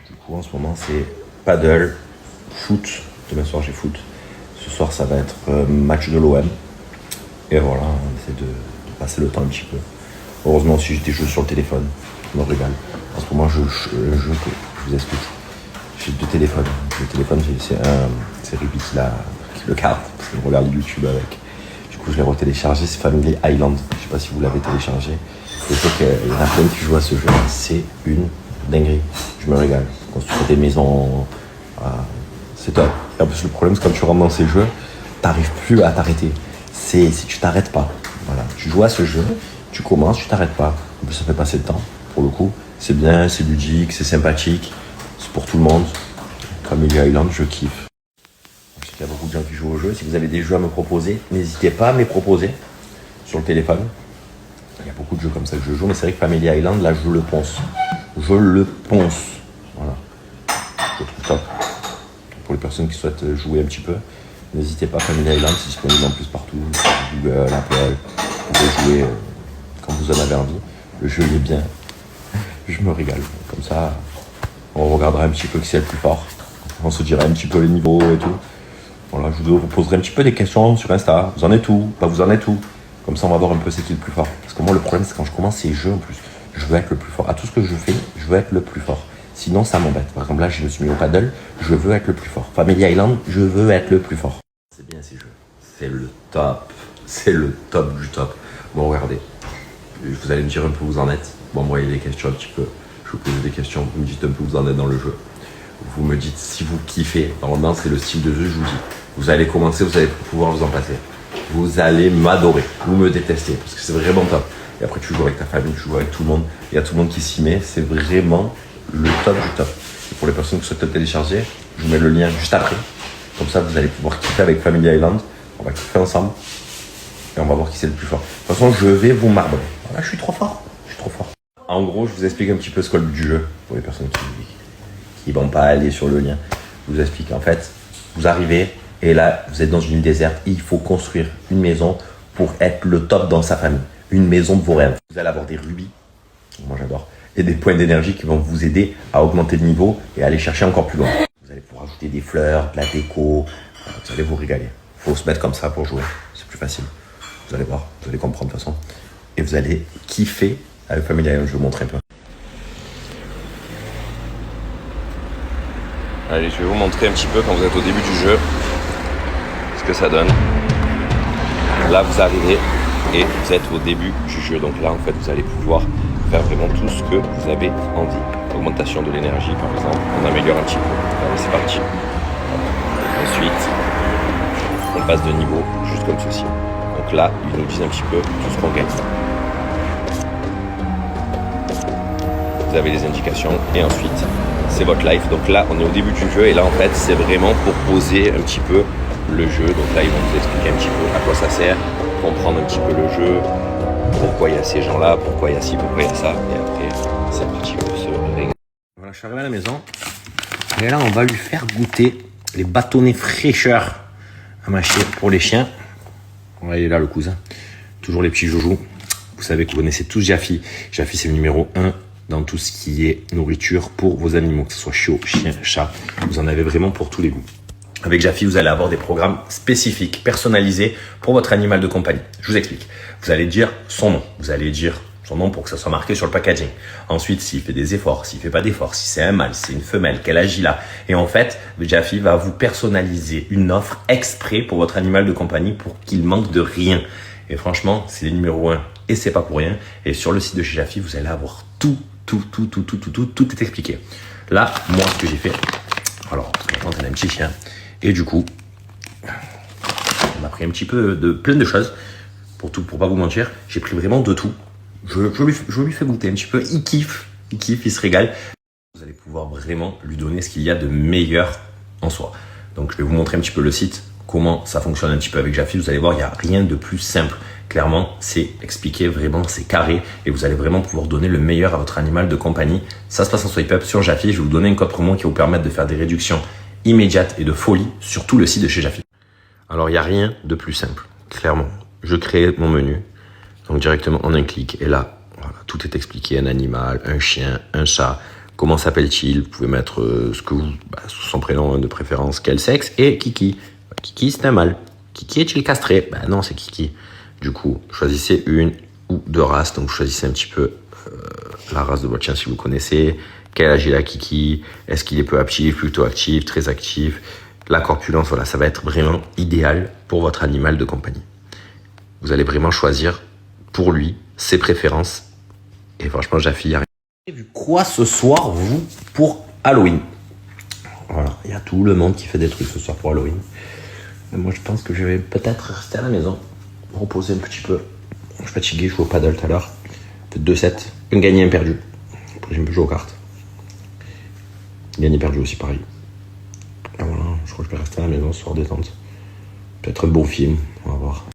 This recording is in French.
Du coup, en ce moment, c'est paddle, foot. Demain soir, j'ai foot. Ce soir, ça va être match de l'OM. Et voilà, on essaie de passer le temps un petit peu. Heureusement aussi, j'ai des jeux sur le téléphone. Je me régale. En ce moment, je vous explique. J'ai deux téléphones. Le téléphone, c'est Ruby qui le garde. Parce que je regarde YouTube avec. Du coup, je l'ai retéléchargé. C'est Family Island. Je sais pas si vous l'avez téléchargé. Et je sais qu'il y en a plein qui jouent à ce jeu. C'est une dinguerie. Je me régale. Construire des maisons. C'est top. Et en plus, le problème, c'est quand tu rentres dans ces jeux, t'arrives plus à t'arrêter. Si tu t'arrêtes pas. Voilà. Tu joues à ce jeu, tu commences, tu t'arrêtes pas. En plus, ça fait passer le temps. Pour le coup, c'est bien, c'est ludique, c'est sympathique. C'est pour tout le monde. Family Island, je kiffe. Je sais qu'il y a beaucoup de gens qui jouent au jeu. Si vous avez des jeux à me proposer, n'hésitez pas à me les proposer sur le téléphone. Il y a beaucoup de jeux comme ça que je joue, mais c'est vrai que Family Island, là, je le ponce. Je le ponce. Voilà. Je trouve top. Pour les personnes qui souhaitent jouer un petit peu, n'hésitez pas, Family Island, c'est disponible en plus partout. Google, Apple, vous pouvez jouer quand vous en avez envie. Le jeu, il est bien. Je me régale. Comme ça, on regardera un petit peu qui c'est le plus fort. On se dira un petit peu les niveaux et tout. Voilà, je vous poserai un petit peu des questions sur Insta. Vous en êtes où? Pas vous en êtes où? Comme ça, on va voir un peu c'est qui le plus fort. Parce que moi, le problème, c'est quand je commence ces jeux en plus, je veux être le plus fort. À tout ce que je fais, je veux être le plus fort. Sinon, ça m'embête. Par exemple, là, je me suis mis au paddle, je veux être le plus fort. Family Island, je veux être le plus fort. C'est bien ces jeux. C'est le top. C'est le top du top. Bon, regardez. Vous allez me dire un peu où vous en êtes. Bon, envoyez des questions un petit peu. Je vous pose des questions. Vous me dites un peu où vous en êtes dans le jeu. Vous me dites si vous kiffez. Normalement, c'est le style de jeu, je vous dis. Vous allez commencer, vous allez pouvoir vous en passer. Vous allez m'adorer. Vous me détestez parce que c'est vraiment top. Et après, tu joues avec ta famille, tu joues avec tout le monde. Il y a tout le monde qui s'y met. C'est vraiment le top du top. Et pour les personnes qui souhaitent le télécharger, je vous mets le lien juste après. Comme ça, vous allez pouvoir kiffer avec Family Island. On va kiffer ensemble. Et on va voir qui c'est le plus fort. De toute façon, je vais vous marbrer. Voilà, je suis trop fort. Je suis trop fort. En gros, je vous explique un petit peu ce qu'est le but du jeu. Pour les personnes qui vont pas aller sur le lien. Je vous explique. En fait, vous arrivez et là, vous êtes dans une île déserte. Et il faut construire une maison pour être le top dans sa famille. Une maison de vos rêves. Vous allez avoir des rubis. Moi, j'adore. Et des points d'énergie qui vont vous aider à augmenter le niveau et à aller chercher encore plus loin. Vous allez pouvoir ajouter des fleurs, de la déco. Vous allez vous régaler. Il faut se mettre comme ça pour jouer. C'est plus facile. Vous allez voir, vous allez comprendre de toute façon. Et vous allez kiffer avec Family Island. Je vais vous montrer un peu. Allez, je vais vous montrer un petit peu quand vous êtes au début du jeu ce que ça donne. Là, vous arrivez et vous êtes au début du jeu. Donc là, en fait, vous allez pouvoir faire vraiment tout ce que vous avez envie. Augmentation de l'énergie, par exemple. On améliore un petit peu. Allez, c'est parti. Ensuite, on passe de niveau juste comme ceci. Donc là, ils nous disent un petit peu tout ce qu'on gagne. Vous avez des indications et ensuite, c'est votre life. Donc là, on est au début du jeu et là, en fait, c'est vraiment pour poser un petit peu le jeu. Donc là, ils vont vous expliquer un petit peu à quoi ça sert, comprendre un petit peu le jeu, pourquoi il y a ces gens-là, pourquoi il y a ci, pourquoi il y a ça. Et après, c'est parti pour se régaler. Voilà, je suis arrivé à la maison et là, on va lui faire goûter les bâtonnets fraîcheur à mâcher pour les chiens. Ouais, il est là le cousin. Toujours les petits joujoux. Vous savez que vous connaissez tous Jaffy. Jaffy, c'est le numéro 1 dans tout ce qui est nourriture pour vos animaux, que ce soit chiot, chien, chat. Vous en avez vraiment pour tous les goûts. Avec Jaffy, vous allez avoir des programmes spécifiques, personnalisés pour votre animal de compagnie. Je vous explique. Vous allez dire son nom. Vous allez dire son nom pour que ça soit marqué sur le packaging. Ensuite, s'il fait des efforts, s'il fait pas d'efforts, si c'est un mâle, si c'est une femelle, quel âge il a. Et en fait, Jaffy va vous personnaliser une offre exprès pour votre animal de compagnie pour qu'il manque de rien. Et franchement, c'est le numéro 1 et c'est pas pour rien. Et sur le site de chez Jaffy, vous allez avoir tout est expliqué. Là, moi, ce que j'ai fait, alors, on a un petit chien. Et du coup, on a pris un petit peu de plein de choses. Pour pas vous mentir, j'ai pris vraiment de tout. Je lui fais goûter un petit peu. Il kiffe, il se régale. Vous allez pouvoir vraiment lui donner ce qu'il y a de meilleur en soi. Donc, je vais vous montrer un petit peu le site, comment ça fonctionne un petit peu avec Jaffy. Vous allez voir, il n'y a rien de plus simple. Clairement, c'est expliqué vraiment, c'est carré et vous allez vraiment pouvoir donner le meilleur à votre animal de compagnie. Ça se passe en swipe up sur Jaffy. Je vais vous donner un code promo qui va vous permettre de faire des réductions immédiates et de folie sur tout le site de chez Jaffy. Alors, il n'y a rien de plus simple. Clairement, je crée mon menu. Donc, directement en un clic. Et là, voilà, tout est expliqué. Un animal, un chien, un chat. Comment s'appelle-t-il? Vous pouvez mettre son prénom de préférence, quel sexe, et Kiki. Kiki, c'est un mâle. Kiki est-il castré? Non, c'est Kiki. Du coup, choisissez une ou deux races. Donc, choisissez un petit peu la race de votre chien si vous connaissez. Quel âge il a Kiki? Est-ce qu'il est peu actif, plutôt actif, très actif? La corpulence, voilà, ça va être vraiment idéal pour votre animal de compagnie. Vous allez vraiment choisir pour lui ses préférences. Et franchement, Jaffi, il n'y a rien. Vous avez vu quoi ce soir, vous, pour Halloween? Voilà, il y a tout le monde qui fait des trucs ce soir pour Halloween. Et moi, je pense que je vais peut-être rester à la maison, me reposer un petit peu. Je suis fatigué, je joue au paddle tout à l'heure. Peut-être 2-7, une gagnée, un perdu. Après, j'aime jouer aux cartes. Gagné, perdu aussi, pareil. Et voilà, je crois que je vais rester à la maison ce soir détente. Peut-être un bon film, on va voir.